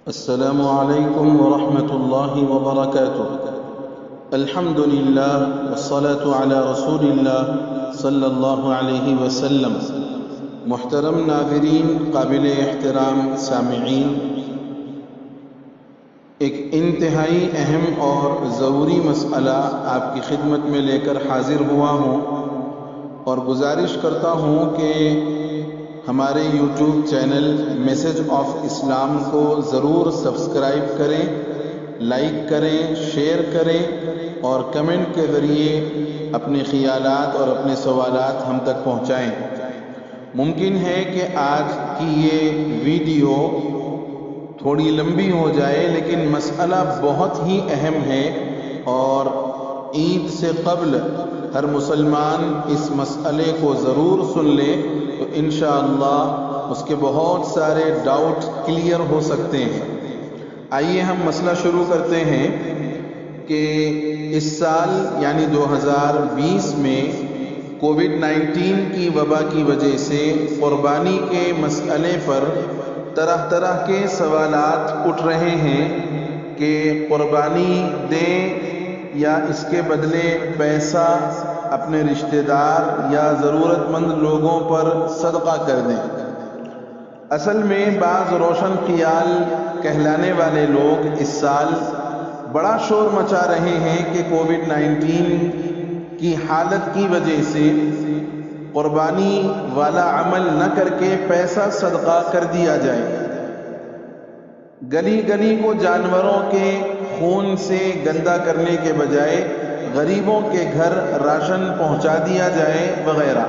السلام علیکم ورحمۃ اللہ وبرکاتہ۔ الحمد للہ والصلاة علی رسول اللہ صلی اللہ علیہ وسلم۔ محترم ناظرین، قابل احترام سامعین، ایک انتہائی اہم اور ضروری مسئلہ آپ کی خدمت میں لے کر حاضر ہوا ہوں اور گزارش کرتا ہوں کہ ہمارے یوٹیوب چینل میسج آف اسلام کو ضرور سبسکرائب کریں، لائک کریں، شیئر کریں اور کمنٹ کے ذریعے اپنے خیالات اور اپنے سوالات ہم تک پہنچائیں۔ ممکن ہے کہ آج کی یہ ویڈیو تھوڑی لمبی ہو جائے، لیکن مسئلہ بہت ہی اہم ہے اور عید سے قبل ہر مسلمان اس مسئلے کو ضرور سن لے تو انشاءاللہ اس کے بہت سارے ڈاؤٹ کلیئر ہو سکتے ہیں۔ آئیے ہم مسئلہ شروع کرتے ہیں کہ اس سال یعنی 2020 میں کووڈ-19 کی وبا کی وجہ سے قربانی کے مسئلے پر طرح طرح کے سوالات اٹھ رہے ہیں کہ قربانی دیں یا اس کے بدلے پیسہ اپنے رشتہ دار یا ضرورت مند لوگوں پر صدقہ کر دیں۔ اصل میں بعض روشن خیال کہلانے والے لوگ اس سال بڑا شور مچا رہے ہیں کہ کووڈ-19 کی حالت کی وجہ سے قربانی والا عمل نہ کر کے پیسہ صدقہ کر دیا جائے، گلی گلی کو جانوروں کے خون سے گندا کرنے کے بجائے غریبوں کے گھر راشن پہنچا دیا جائے وغیرہ،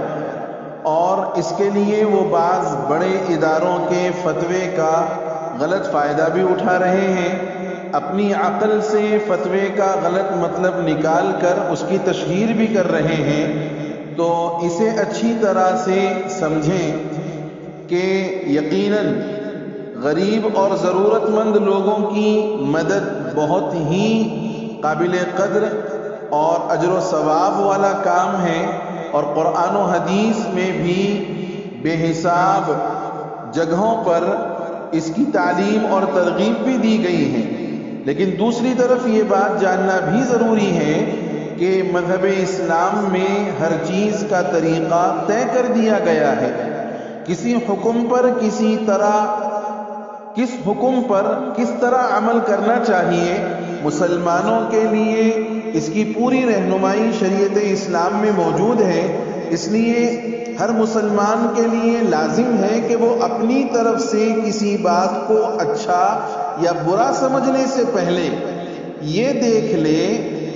اور اس کے لیے وہ بعض بڑے اداروں کے فتوے کا غلط فائدہ بھی اٹھا رہے ہیں، اپنی عقل سے فتوے کا غلط مطلب نکال کر اس کی تشہیر بھی کر رہے ہیں۔ تو اسے اچھی طرح سے سمجھیں کہ یقیناً غریب اور ضرورت مند لوگوں کی مدد بہت ہی قابل قدر اور اجر و ثواب والا کام ہے، اور قرآن و حدیث میں بھی بے حساب جگہوں پر اس کی تعلیم اور ترغیب بھی دی گئی ہے۔ لیکن دوسری طرف یہ بات جاننا بھی ضروری ہے کہ مذہب اسلام میں ہر چیز کا طریقہ طے کر دیا گیا ہے۔ کسی حکم پر کس حکم پر کس طرح عمل کرنا چاہیے، مسلمانوں کے لیے اس کی پوری رہنمائی شریعت اسلام میں موجود ہے۔ اس لیے ہر مسلمان کے لیے لازم ہے کہ وہ اپنی طرف سے کسی بات کو اچھا یا برا سمجھنے سے پہلے یہ دیکھ لے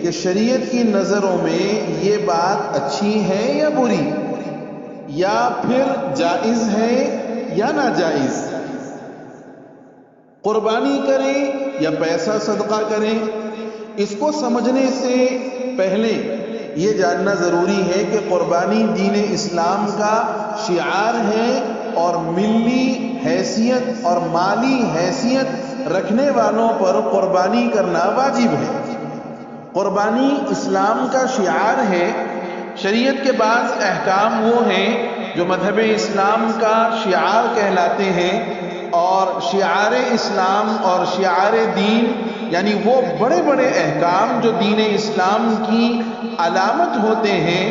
کہ شریعت کی نظروں میں یہ بات اچھی ہے یا بری، یا پھر جائز ہے یا ناجائز، قربانی کریں یا پیسہ صدقہ کریں۔ اس کو سمجھنے سے پہلے یہ جاننا ضروری ہے کہ قربانی دین اسلام کا شعار ہے اور ملی حیثیت اور مالی حیثیت رکھنے والوں پر قربانی کرنا واجب ہے۔ قربانی اسلام کا شعار ہے۔ شریعت کے بعض احکام وہ ہیں جو مذہب اسلام کا شعار کہلاتے ہیں، اور شعار اسلام اور شعار دین یعنی وہ بڑے بڑے احکام جو دین اسلام کی علامت ہوتے ہیں،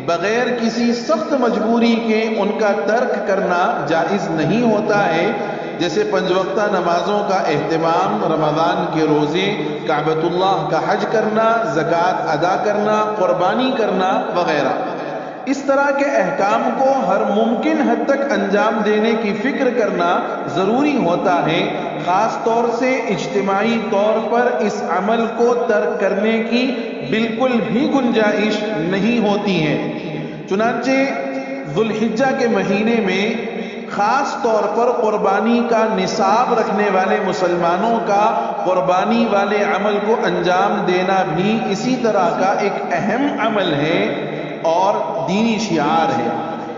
بغیر کسی سخت مجبوری کے ان کا ترک کرنا جائز نہیں ہوتا ہے، جیسے 5 وقتہ نمازوں کا اہتمام، رمضان کے روزے، کعبۃ اللہ کا حج کرنا، زکوٰۃ ادا کرنا، قربانی کرنا وغیرہ۔ اس طرح کے احکام کو ہر ممکن حد تک انجام دینے کی فکر کرنا ضروری ہوتا ہے، خاص طور سے اجتماعی طور پر اس عمل کو ترک کرنے کی بالکل بھی گنجائش نہیں ہوتی ہے۔ چنانچہ ذو الحجہ کے مہینے میں خاص طور پر قربانی کا نصاب رکھنے والے مسلمانوں کا قربانی والے عمل کو انجام دینا بھی اسی طرح کا ایک اہم عمل ہے اور دینی شعار ہے۔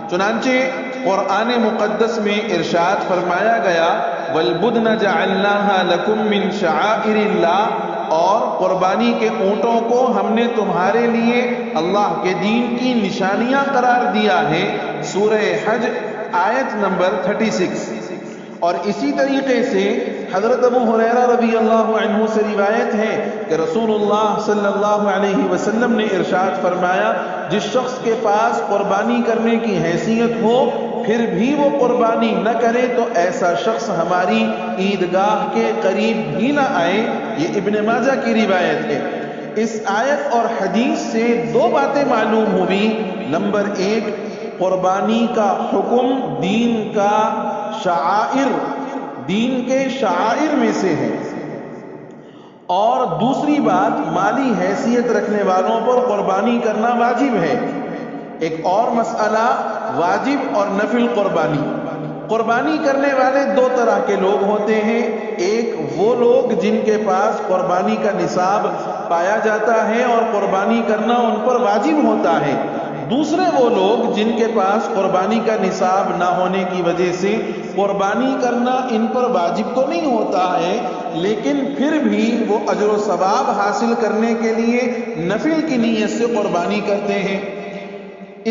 چنانچہ قرآن مقدس میں ارشاد فرمایا گیا، وَالْبُدْنَ جَعَلْنَاهَا لَكُم مِّن شَعَائِرِ اللَّهِ، اور قربانی کے اونٹوں کو ہم نے تمہارے لیے اللہ کے دین کی نشانیاں قرار دیا ہے۔ سورہ حج آیت نمبر 36۔ اور اسی طریقے سے حضرت ابو ہریرہ رضی اللہ عنہ سے روایت ہے کہ رسول اللہ صلی اللہ علیہ وسلم نے ارشاد فرمایا، جس شخص کے پاس قربانی کرنے کی حیثیت ہو پھر بھی وہ قربانی نہ کرے تو ایسا شخص ہماری عیدگاہ کے قریب بھی نہ آئے۔ یہ ابن ماجہ کی روایت ہے۔ اس آیت اور حدیث سے دو باتیں معلوم ہوئی۔ نمبر ایک، قربانی کا حکم دین کا شعائر، دین کے شعائر میں سے ہے، اور دوسری بات، مالی حیثیت رکھنے والوں پر قربانی کرنا واجب ہے۔ ایک اور مسئلہ، واجب اور نفل قربانی۔ قربانی کرنے والے دو طرح کے لوگ ہوتے ہیں، ایک وہ لوگ جن کے پاس قربانی کا نصاب پایا جاتا ہے اور قربانی کرنا ان پر واجب ہوتا ہے، دوسرے وہ لوگ جن کے پاس قربانی کا نصاب نہ ہونے کی وجہ سے قربانی کرنا ان پر واجب تو نہیں ہوتا ہے، لیکن پھر بھی وہ اجر و ثواب حاصل کرنے کے لیے نفل کی نیت سے قربانی کرتے ہیں۔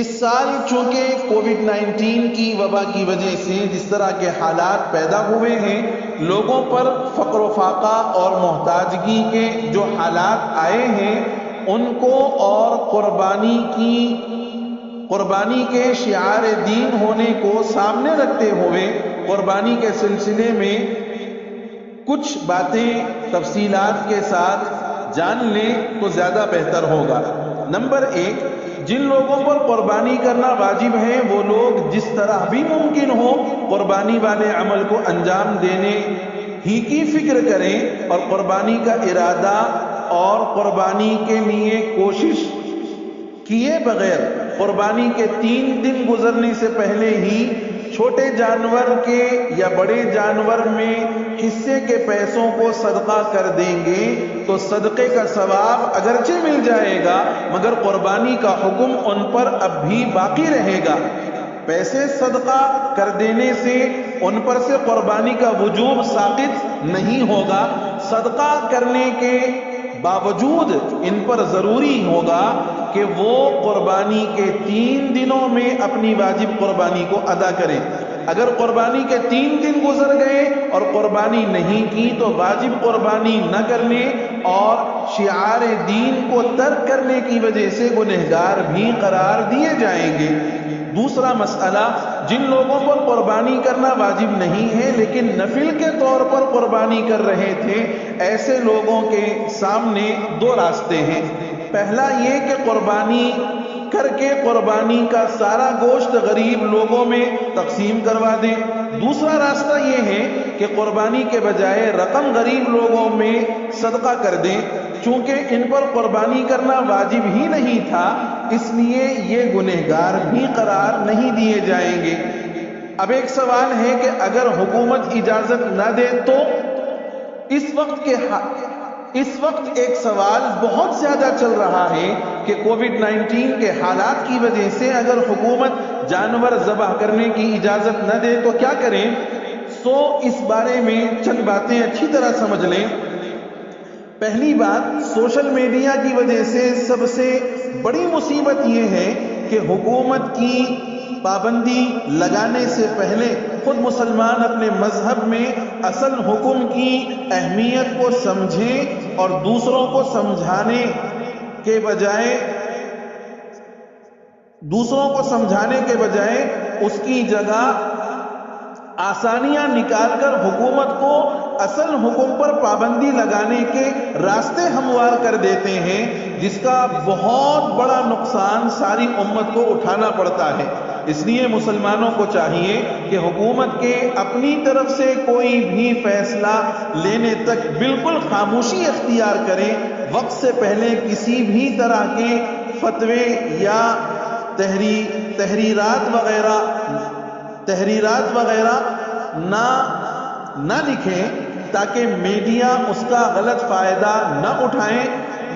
اس سال چونکہ کووڈ-19 کی وبا کی وجہ سے جس طرح کے حالات پیدا ہوئے ہیں، لوگوں پر فقر و فاقہ اور محتاجگی کے جو حالات آئے ہیں ان کو اور قربانی کے شعار دین ہونے کو سامنے رکھتے ہوئے قربانی کے سلسلے میں کچھ باتیں تفصیلات کے ساتھ جان لیں تو زیادہ بہتر ہوگا۔ نمبر ایک، جن لوگوں پر قربانی کرنا واجب ہے وہ لوگ جس طرح بھی ممکن ہو قربانی والے عمل کو انجام دینے ہی کی فکر کریں، اور قربانی کا ارادہ اور قربانی کے لیے کوشش کیے بغیر قربانی کے 3 دن گزرنے سے پہلے ہی چھوٹے جانور کے یا بڑے جانور میں حصے کے پیسوں کو صدقہ کر دیں گے تو صدقے کا ثواب اگرچہ مل جائے گا مگر قربانی کا حکم ان پر اب بھی باقی رہے گا۔ پیسے صدقہ کر دینے سے ان پر سے قربانی کا وجوب ساقط نہیں ہوگا، صدقہ کرنے کے باوجود ان پر ضروری ہوگا کہ وہ قربانی کے 3 دنوں میں اپنی واجب قربانی کو ادا کریں۔ اگر قربانی کے 3 دن گزر گئے اور قربانی نہیں کی تو واجب قربانی نہ کرنے اور شعار دین کو ترک کرنے کی وجہ سے گنہگار بھی قرار دیے جائیں گے۔ دوسرا مسئلہ، جن لوگوں پر قربانی کرنا واجب نہیں ہے لیکن نفل کے طور پر قربانی کر رہے تھے، ایسے لوگوں کے سامنے 2 راستے ہیں۔ پہلا یہ کہ قربانی کر کے قربانی کا سارا گوشت غریب لوگوں میں تقسیم کروا دیں۔ دوسرا راستہ یہ ہے کہ قربانی کے بجائے رقم غریب لوگوں میں صدقہ کر دیں۔ چونکہ ان پر قربانی کرنا واجب ہی نہیں تھا اس لیے یہ گنہگار بھی قرار نہیں دیے جائیں گے۔ اب ایک سوال ہے کہ اگر حکومت اجازت نہ دے تو اس وقت ایک سوال بہت زیادہ چل رہا ہے کہ کووڈ-19 کے حالات کی وجہ سے اگر حکومت جانور ذبح کرنے کی اجازت نہ دے تو کیا کریں؟ اس بارے میں چند باتیں اچھی طرح سمجھ لیں۔ پہلی بات، سوشل میڈیا کی وجہ سے سب سے بڑی مصیبت یہ ہے کہ حکومت کی پابندی لگانے سے پہلے خود مسلمان اپنے مذہب میں اصل حکم کی اہمیت کو سمجھیں اور دوسروں کو سمجھانے کے بجائے اس کی جگہ آسانیاں نکال کر حکومت کو اصل حکم پر پابندی لگانے کے راستے ہموار کر دیتے ہیں، جس کا بہت بڑا نقصان ساری امت کو اٹھانا پڑتا ہے۔ اس لیے مسلمانوں کو چاہیے کہ حکومت کے اپنی طرف سے کوئی بھی فیصلہ لینے تک بالکل خاموشی اختیار کریں، وقت سے پہلے کسی بھی طرح کے فتوے یا تحریرات وغیرہ نہ لکھیں تاکہ میڈیا اس کا غلط فائدہ نہ اٹھائیں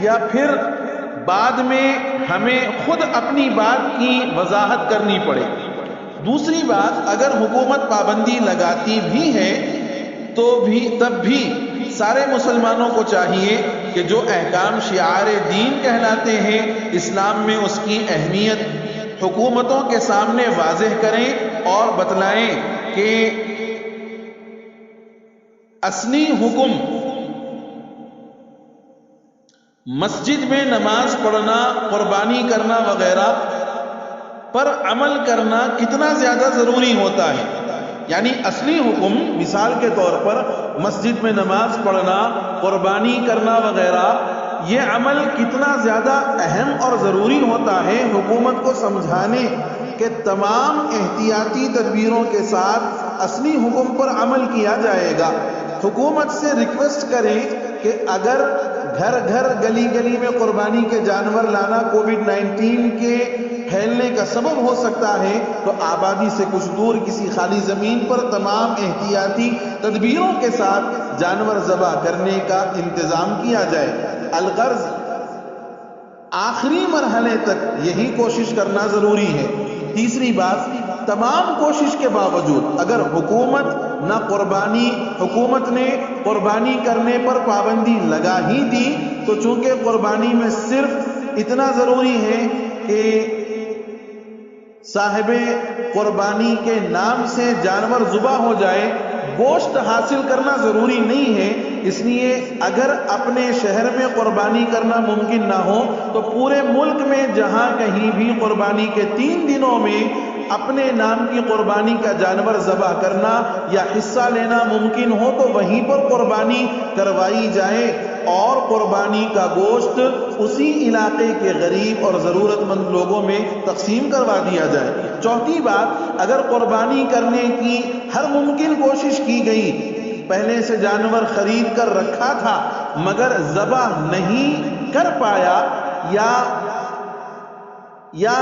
یا پھر بعد میں ہمیں خود اپنی بات کی وضاحت کرنی پڑے۔ دوسری بات، اگر حکومت پابندی لگاتی بھی ہے تب بھی سارے مسلمانوں کو چاہیے کہ جو احکام شعار دین کہلاتے ہیں اسلام میں اس کی اہمیت حکومتوں کے سامنے واضح کریں اور بتلائیں کہ اصلی حکم مسجد میں نماز پڑھنا، قربانی کرنا وغیرہ پر عمل کرنا کتنا زیادہ ضروری ہوتا ہے؟ یعنی اصلی حکم مثال کے طور پر مسجد میں نماز پڑھنا، قربانی کرنا وغیرہ، یہ عمل کتنا زیادہ اہم اور ضروری ہوتا ہے حکومت کو سمجھانے کہ تمام احتیاطی تدبیروں کے ساتھ اصلی حکم پر عمل کیا جائے گا۔ حکومت سے ریکویسٹ کریں کہ اگر گھر گھر گلی گلی میں قربانی کے جانور لانا کووڈ-19 کے پھیلنے کا سبب ہو سکتا ہے، تو آبادی سے کچھ دور کسی خالی زمین پر تمام احتیاطی تدبیروں کے ساتھ جانور ذبح کرنے کا انتظام کیا جائے۔ الغرض آخری مرحلے تک یہی کوشش کرنا ضروری ہے۔ تیسری بات، تمام کوشش کے باوجود اگر حکومت نے قربانی کرنے پر پابندی لگا ہی دی، تو چونکہ قربانی میں صرف اتنا ضروری ہے کہ صاحب قربانی کے نام سے جانور ذبح ہو جائے، گوشت حاصل کرنا ضروری نہیں ہے۔ اس لیے اگر اپنے شہر میں قربانی کرنا ممکن نہ ہو تو پورے ملک میں جہاں کہیں بھی قربانی کے 3 دنوں میں اپنے نام کی قربانی کا جانور ذبح کرنا یا حصہ لینا ممکن ہو تو وہیں پر قربانی کروائی جائے اور قربانی کا گوشت اسی علاقے کے غریب اور ضرورت مند لوگوں میں تقسیم کروا دیا جائے۔ چوتھی بات، اگر قربانی کرنے کی ہر ممکن کوشش کی گئی، پہلے سے جانور خرید کر رکھا تھا مگر ذبح نہیں کر پایا، یا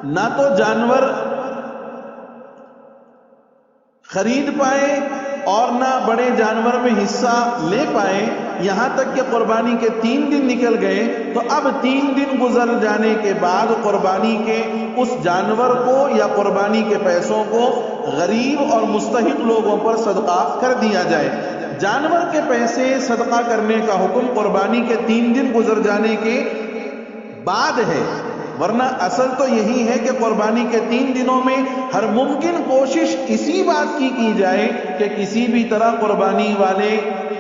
نہ تو جانور خرید پائے اور نہ بڑے جانور میں حصہ لے پائے، یہاں تک کہ قربانی کے 3 دن نکل گئے، تو اب 3 دن گزر جانے کے بعد قربانی کے اس جانور کو یا قربانی کے پیسوں کو غریب اور مستحق لوگوں پر صدقہ کر دیا جائے۔ جانور کے پیسے صدقہ کرنے کا حکم قربانی کے 3 دن گزر جانے کے بعد ہے، ورنہ اصل تو یہی ہے کہ قربانی کے 3 دنوں میں ہر ممکن کوشش اسی بات کی جائے کہ کسی بھی طرح قربانی والے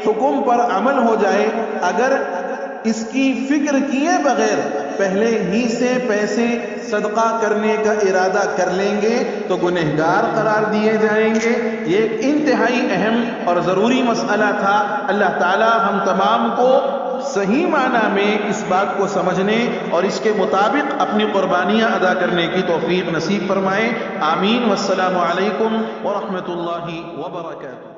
حکم پر عمل ہو جائے۔ اگر اس کی فکر کیے بغیر پہلے ہی سے پیسے صدقہ کرنے کا ارادہ کر لیں گے تو گنہگار قرار دیے جائیں گے۔ یہ ایک انتہائی اہم اور ضروری مسئلہ تھا۔ اللہ تعالی ہم تمام کو صحیح معنی میں اس بات کو سمجھنے اور اس کے مطابق اپنی قربانیاں ادا کرنے کی توفیق نصیب فرمائے۔ آمین۔ والسلام علیکم ورحمۃ اللہ وبرکاتہ۔